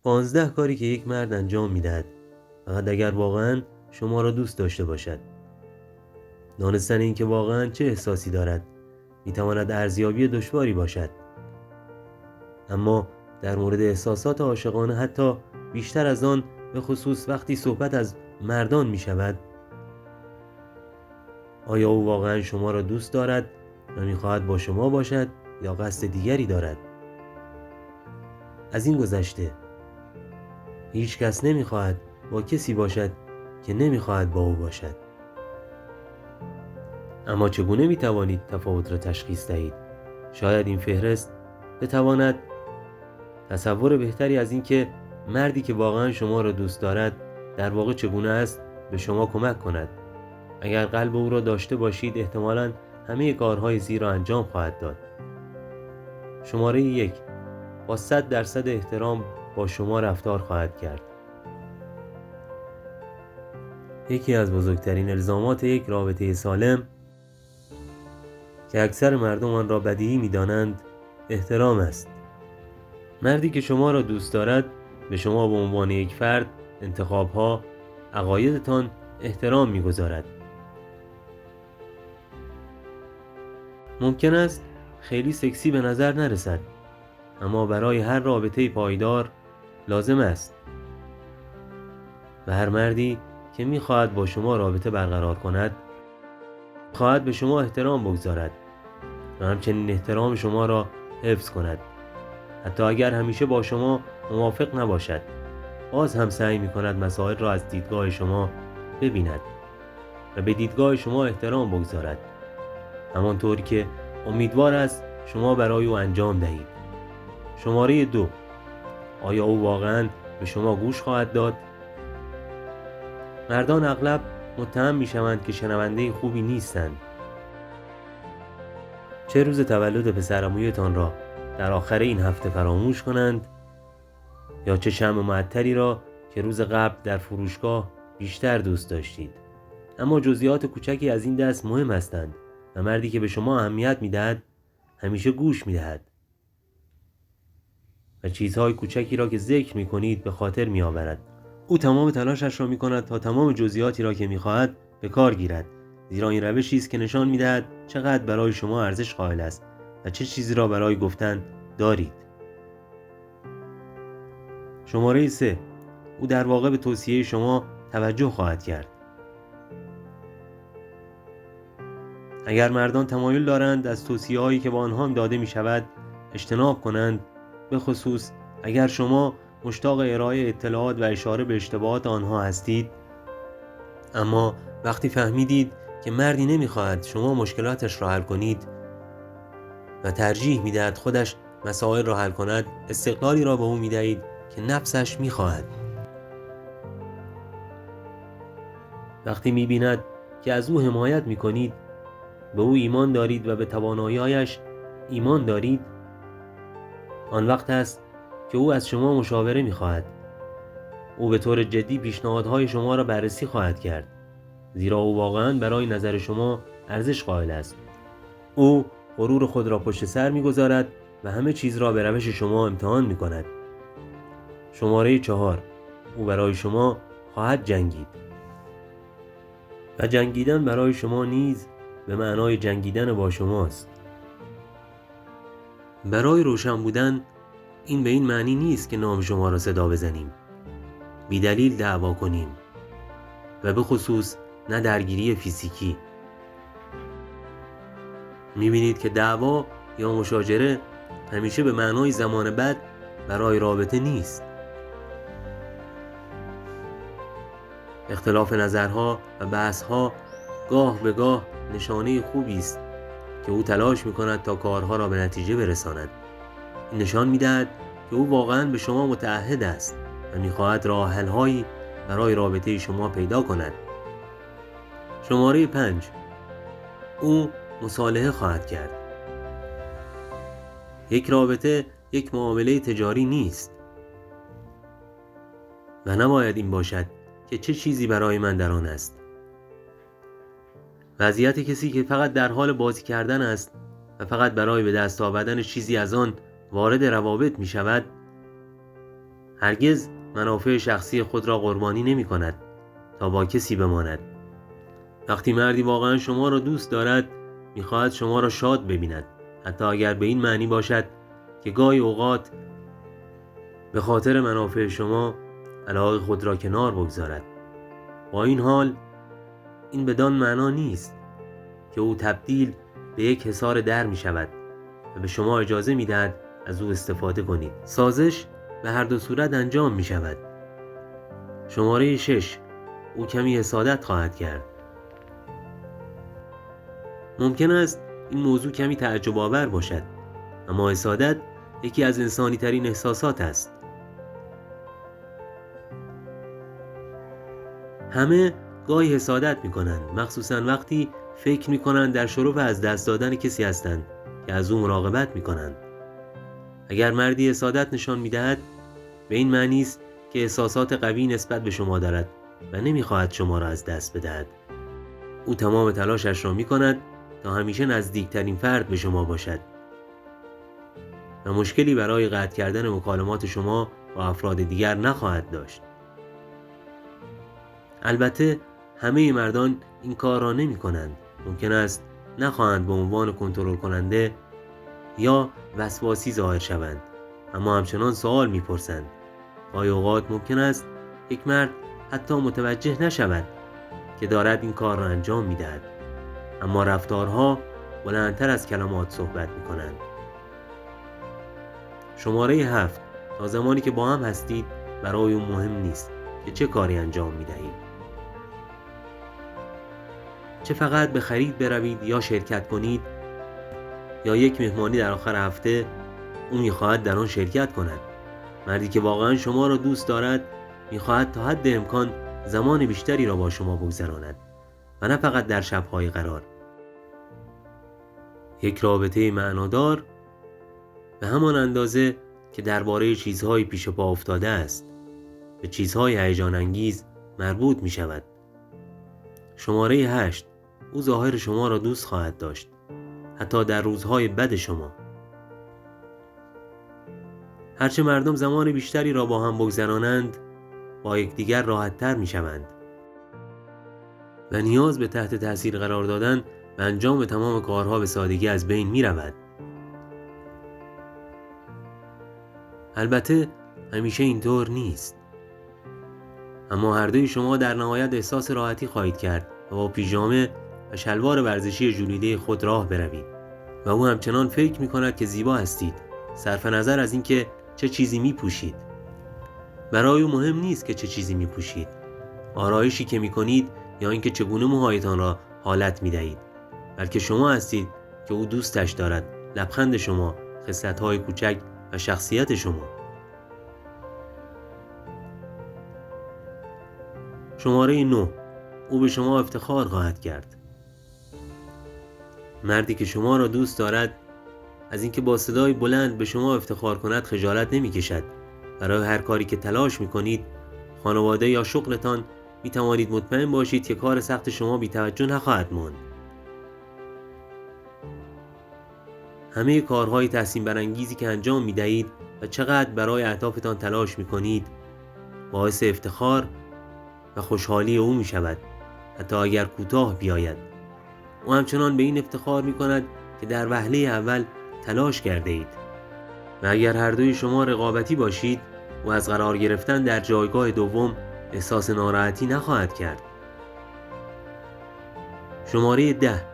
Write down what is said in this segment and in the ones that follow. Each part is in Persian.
15 کاری که یک مرد انجام می‌دهد فقط اگر واقعاً شما را دوست داشته باشد. دانستن این که واقعاً چه احساسی دارد می‌تواند ارزیابی دشواری باشد. اما در مورد احساسات عاشقانه حتی بیشتر از آن، به خصوص وقتی صحبت از مردان می‌شود، آیا او واقعاً شما را دوست دارد و می‌خواهد با شما باشد یا قصد دیگری دارد؟ از این گذشته هیچ کس نمی‌خواهد با کسی باشد که نمی‌خواهد با او باشد. اما چگونه می‌توانید تفاوت را تشخیص دهید؟ شاید این فهرست بتواند تصور بهتری از این که مردی که واقعاً شما را دوست دارد در واقع چگونه است به شما کمک کند. اگر قلب او را داشته باشید احتمالاً همه کارهای زیر را انجام خواهد داد. شماره 1: با 100% احترام با شما رفتار خواهد کرد. یکی از بزرگترین الزامات یک رابطه سالم که اکثر مردم آن را بدیهی می‌دانند احترام است. مردی که شما را دوست دارد به شما به عنوان یک فرد، انتخاب‌ها، عقایدتان احترام می‌گذارد. ممکن است خیلی سکسی به نظر نرسد، اما برای هر رابطه پایدار لازم است. و هر مردی که می‌خواهد با شما رابطه برقرار کند، خواهد به شما احترام بگذارد و همچنین احترام شما را حفظ کند. حتی اگر همیشه با شما موافق نباشد، باز هم سعی می‌کند مسائل را از دیدگاه شما ببیند و به دیدگاه شما احترام بگذارد، همانطوری که امیدوار است شما برای او انجام دهید. شماره 2: آیا او واقعاً به شما گوش خواهد داد؟ مردان اغلب متهم می‌شوند که شنونده خوبی نیستند. چه روز تولد پسرعمویتان را در آخر این هفته فراموش کنند، یا چه شمع معطری را که روز قبل در فروشگاه بیشتر دوست داشتید. اما جزئیات کوچکی از این دست مهم هستند و مردی که به شما اهمیت می‌دهد همیشه گوش می‌دهد و چیزهای کوچکی را که ذکر می‌کنید به خاطر می‌آورد. او تمام تلاشش را می‌کند تا تمام جزئیاتی را که می‌خواهد به کار گیرد، زیرا این روشی است که نشان می‌دهد چقدر برای شما ارزش قائل است و چه چیزی را برای گفتن دارید. شماره 3: او در واقع به توصیه شما توجه خواهد کرد. اگر مردان تمایل دارند از توصیه‌هایی که به آنها داده می‌شود اجتناب کنند، به خصوص اگر شما مشتاق ارائه اطلاعات و اشاره به اشتباهات آنها هستید، اما وقتی فهمیدید که مردی نمی‌خواهد شما مشکلاتش را حل کنید و ترجیح می‌دهد خودش مسائل را حل کند، استقلالی را به او می‌دهید که نفسش می‌خواهد. وقتی می‌بیند که از او حمایت می‌کنید، به او ایمان دارید و به توانایی‌هایش ایمان دارید، آن وقت است که او از شما مشاوره می‌خواهد. او به طور جدی پیشنهادهای شما را بررسی خواهد کرد، زیرا او واقعاً برای نظر شما ارزش قائل است. او غرور خود را پشت سر می‌گذارد و همه چیز را به روش شما امتحان می‌کند. شماره 4: او برای شما خواهد جنگید و جنگیدن برای شما نیز به معنای جنگیدن با شماست. برای روشن بودن، این به این معنی نیست که نام شما را صدا بزنیم، بی دلیل دعوا کنیم و به خصوص نه درگیری فیزیکی. می‌بینید که دعوا یا مشاجره همیشه به معنای زمان بد برای رابطه نیست. اختلاف نظرها و بحثها گاه به گاه نشانه خوبی است که او تلاش می‌کند تا کارها را به نتیجه برساند. این نشان می‌دهد که او واقعاً به شما متعهد است و می‌خواهد راه حل‌هایی برای رابطه شما پیدا کند. شماره 5: او مصالحه خواهد کرد. یک رابطه یک معامله تجاری نیست و نباید این باشد که چه چیزی برای من در آن است. وضعیت کسی که فقط در حال بازی کردن است و فقط برای به دست آوردن چیزی از آن وارد روابط می شود، هرگز منافع شخصی خود را قربانی نمی کند تا با کسی بماند. وقتی مردی واقعا شما را دوست دارد می‌خواهد شما را شاد ببیند، حتی اگر به این معنی باشد که گاهی اوقات به خاطر منافع شما علاقه خود را کنار بگذارد. با این حال این بدان معنا نیست که او تبدیل به یک حصار در می شود و به شما اجازه می دهد از او استفاده کنید. سازش به هر دو صورت انجام می شود. شماره 6. او کمی حسادت خواهد کرد. ممکن است این موضوع کمی تعجب آور باشد، اما حسادت یکی از انسانی ترین احساسات است. همه گاهی حسادت می کنند، مخصوصاً وقتی فکر می کنند در شرف از دست دادن کسی هستند که از او مراقبت می کنند. اگر مردی حسادت نشان می دهد، به این معنی است که احساسات قوی نسبت به شما دارد و نمی خواهد شما را از دست بدهد. او تمام تلاشش را می کند تا همیشه نزدیکترین فرد به شما باشد و مشکلی برای قطع کردن مکالمات شما با افراد دیگر نخواهد داشت. البته همه مردان این کار را نمی کنند. ممکن است نخواهند به عنوان کنترل کننده یا وسواسی ظاهر شوند، اما همچنان سوال می پرسند. گاهی اوقات ممکن است یک مرد حتی متوجه نشود که دارد این کار را انجام می دهد، اما رفتارها بلندتر از کلمات صحبت می کنند. شماره 7. تا زمانی که با هم هستید برای اون مهم نیست که چه کاری انجام می دهید. چه فقط به خرید بروید یا شرکت کنید یا یک مهمانی در آخر هفته، او می‌خواهد در آن شرکت کند. مردی که واقعا شما را دوست دارد می‌خواهد تا حد امکان زمان بیشتری را با شما بگذراند و نه فقط در شب‌های قرار. یک رابطه معنادار به همان اندازه که درباره چیزهای پیش پا افتاده است به چیزهای هیجان انگیز مربوط می‌شود. شماره 8. او ظاهر شما را دوست خواهد داشت، حتی در روزهای بد شما. هرچه مردم زمان بیشتری را با هم بگذرانند، با یکدیگر راحت‌تر می‌شوند و نیاز به تحت تاثیر قرار دادن و انجام تمام کارها به سادگی از بین می‌رود. البته همیشه اینطور نیست، اما هر دوی شما در نهایت احساس راحتی خواهید کرد و با پیژامه و شلوار ورزشی ژولیده خود راه بروید و او همچنان فکر می‌کند که زیبا هستید، صرف نظر از اینکه چه چیزی می‌پوشید. برای او مهم نیست که چه چیزی می‌پوشید، آرایشی که می‌کنید یا اینکه چگونه موهایتان را حالت می‌دهید، بلکه شما هستید که او دوستش دارد، لبخند شما، خصلت‌های کوچک و شخصیت شما. شماره 9. او به شما افتخار خواهد کرد. مردی که شما را دوست دارد از اینکه با صدای بلند به شما افتخار کند خجالت نمی کشد. برای هر کاری که تلاش می کنید، خانواده یا شغلتان، می توانید مطمئن باشید که کار سخت شما بی توجه نخواهد ماند. همه کارهای تحسین برانگیزی که انجام می دهید و چقدر برای اهدافتان تلاش می کنید باعث افتخار و خوشحالی او می شود، حتی اگر کوتاه بیاید. او همچنان به این افتخار می کند که در وهله اول تلاش کرده اید و اگر هر دوی شما رقابتی باشید و از قرار گرفتن در جایگاه دوم احساس ناراحتی نخواهد کرد. شماره 10.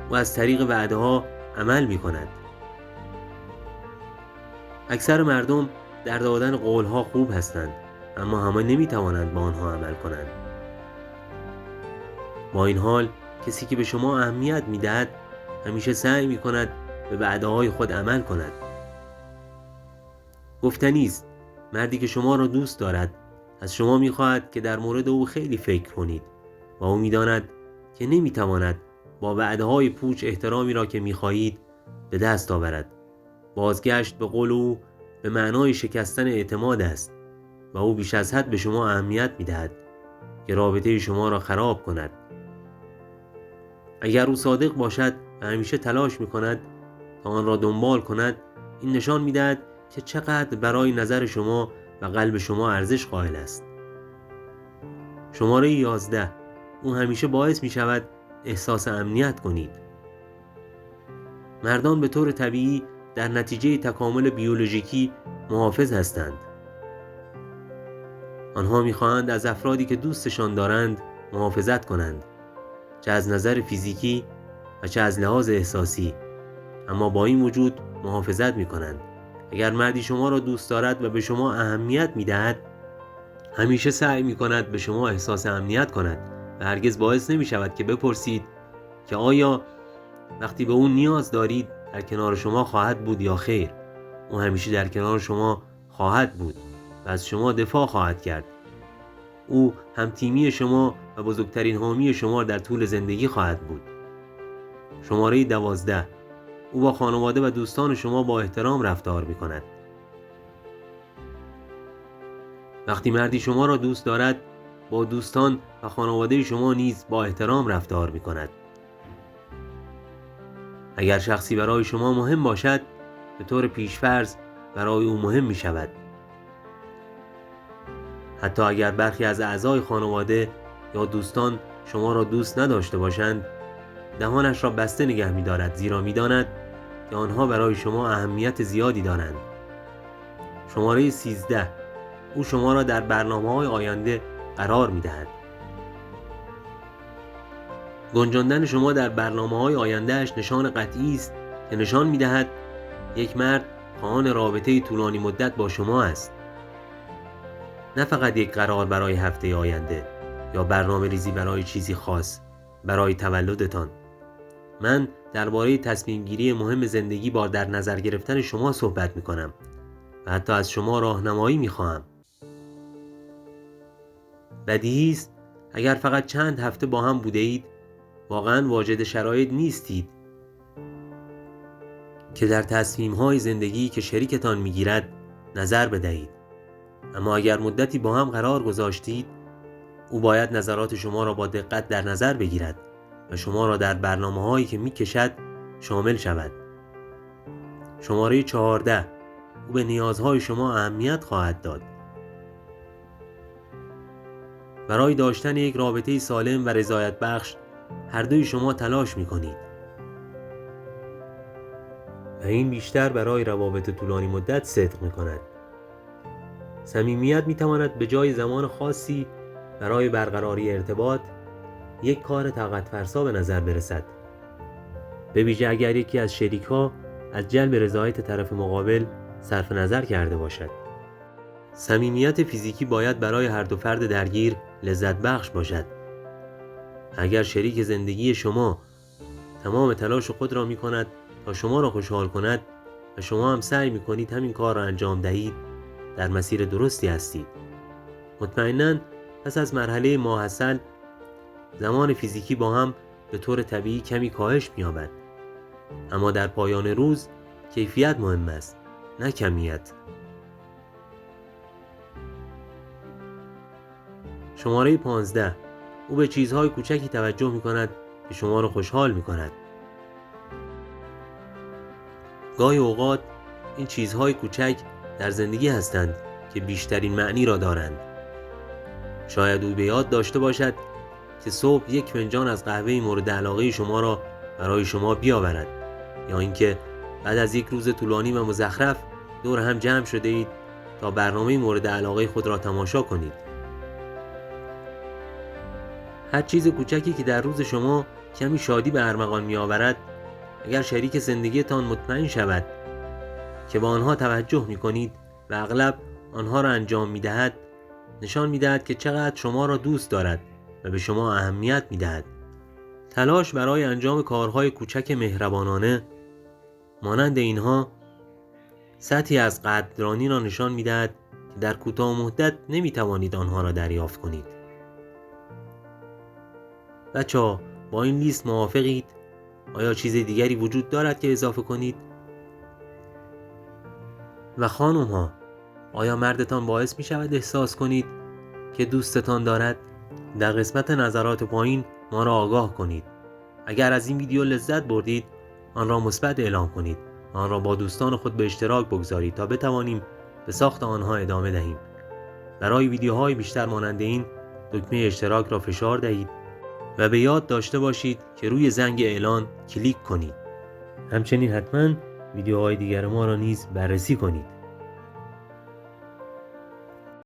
او از طریق وعده ها عمل می کند. اکثر مردم در دادن قول ها خوب هستند، اما همه نمی توانند با آنها عمل کنند. با این حال کسی که به شما اهمیت می دهد همیشه سعی می کند به وعده های خود عمل کند. گفتنی است مردی که شما را دوست دارد از شما می خواهد که در مورد او خیلی فکر کنید و او می داند که نمی تواند با وعده های پوچ احترامی را که می خواهید به دست آورد. بازگشت به قول او به معنای شکستن اعتماد است و او بیش از حد به شما اهمیت می دهد که رابطه شما را خراب کند. اگر او صادق باشد و همیشه تلاش می کند تا آن را دنبال کند، این نشان می دهد که چقدر برای نظر شما و قلب شما ارزش قائل است. شماره 11. او همیشه باعث می شود احساس امنیت کنید. مردان به طور طبیعی در نتیجه تکامل بیولوژیکی محافظ هستند. آنها می‌خواهند از افرادی که دوستشان دارند محافظت کنند، چه از نظر فیزیکی و چه از لحاظ احساسی. اما با این وجود محافظت می‌کنند. اگر مردی شما را دوست دارد و به شما اهمیت می‌دهد، همیشه سعی می‌کند به شما احساس امنیت کند و هرگز باعث نمی‌شود که بپرسید که آیا وقتی به او نیاز دارید در کنار شما خواهد بود یا خیر. او همیشه در کنار شما خواهد بود و از شما دفاع خواهد کرد. او هم تیمی شما و بزرگترین حامی شما در طول زندگی خواهد بود. شماره 12. او با خانواده و دوستان شما با احترام رفتار می کند. وقتی مردی شما را دوست دارد، با دوستان و خانواده شما نیز با احترام رفتار می کند. اگر شخصی برای شما مهم باشد، به طور پیش‌فرض برای او مهم می شود. حتی اگر برخی از اعضای خانواده یا دوستان شما را دوست نداشته باشند، دهانش را بسته نگه می دارد، زیرا می داند که آنها برای شما اهمیت زیادی دارند. شماره 13. او شما را در برنامه‌های آینده قرار می دهد. گنجاندن شما در برنامه‌های آیندهش نشان قطعی است که نشان می دهد یک مرد خواهان رابطه طولانی مدت با شما است. نه فقط یک قرار برای هفته آینده یا برنامه ریزی برای چیزی خاص برای تولدتان. من درباره تصمیم گیری مهم زندگی با در نظر گرفتن شما صحبت می کنم و حتی از شما راهنمایی می خواهم. بدیهی است اگر فقط چند هفته با هم بوده اید، واقعاً واجد شرایط نیستید که در تصمیم‌های زندگی که شریکتان می‌گیرد نظر بدهید. اما اگر مدتی با هم قرار گذاشتید، او باید نظرات شما را با دقت در نظر بگیرد و شما را در برنامه‌هایی که می‌کشد شامل شود. شماره 14. او به نیازهای شما اهمیت خواهد داد. برای داشتن یک رابطه سالم و رضایت بخش هر دوی شما تلاش می‌کنید. و این بیشتر برای روابط طولانی مدت صدق می‌کند. صمیمیت می‌تواند به جای زمان خاصی برای برقراری ارتباط یک کار طاقت فرسا به نظر برسد. به ویژه اگر یکی از شریک‌ها از جلب رضایت طرف مقابل صرف نظر کرده باشد. صمیمیت فیزیکی باید برای هر دو فرد درگیر لذت بخش باشد. اگر شریک زندگی شما تمام تلاش خود را می‌کند تا شما را خوشحال کند و شما هم سعی می‌کنید همین کار را انجام دهید، در مسیر درستی هستید. مطمئناً پس از مرحله ماحصل زمان فیزیکی با هم به طور طبیعی کمی کاهش می‌یابد. اما در پایان روز کیفیت مهم است، نه کمیت. شماره 15. او به چیزهای کوچکی توجه می‌کند که شما را خوشحال می‌کند. گاهی اوقات این چیزهای کوچک در زندگی هستند که بیشترین معنی را دارند. شاید او به یاد داشته باشد که صبح یک فنجان از قهوه مورد علاقه شما را برای شما بیاورد، یا اینکه بعد از یک روز طولانی و مزخرف دور هم جمع شده اید تا برنامه مورد علاقه خود را تماشا کنید. هر چیز کوچکی که در روز شما کمی شادی به ارمغان می آورد، اگر شریک زندگیتان مطمئن شود که با آنها توجه می کنید و اغلب آنها را انجام می دهد، نشان می دهد که چقدر شما را دوست دارد و به شما اهمیت می دهد. تلاش برای انجام کارهای کوچک مهربانانه مانند اینها سطحی از قدردانی را نشان می دهد که در کوتاه مدت نمی توانید آنها را دریافت کنید. بچه‌ها، با این لیست موافقید؟ آیا چیز دیگری وجود دارد که اضافه کنید؟ و خانم ها، آیا مردتان باعث می شود احساس کنید که دوستتان دارد؟ در قسمت نظرات پایین ما را آگاه کنید. اگر از این ویدیو لذت بردید، آن را مثبت اعلام کنید. آن را با دوستان خود به اشتراک بگذارید تا بتوانیم به ساخت آنها ادامه دهیم. برای ویدیوهای بیشتر مانند این دکمه اشتراک را فشار دهید و به یاد داشته باشید که روی زنگ اعلان کلیک کنید. همچنین حتما ویدیوهای دیگر ما را نیز بررسی کنید.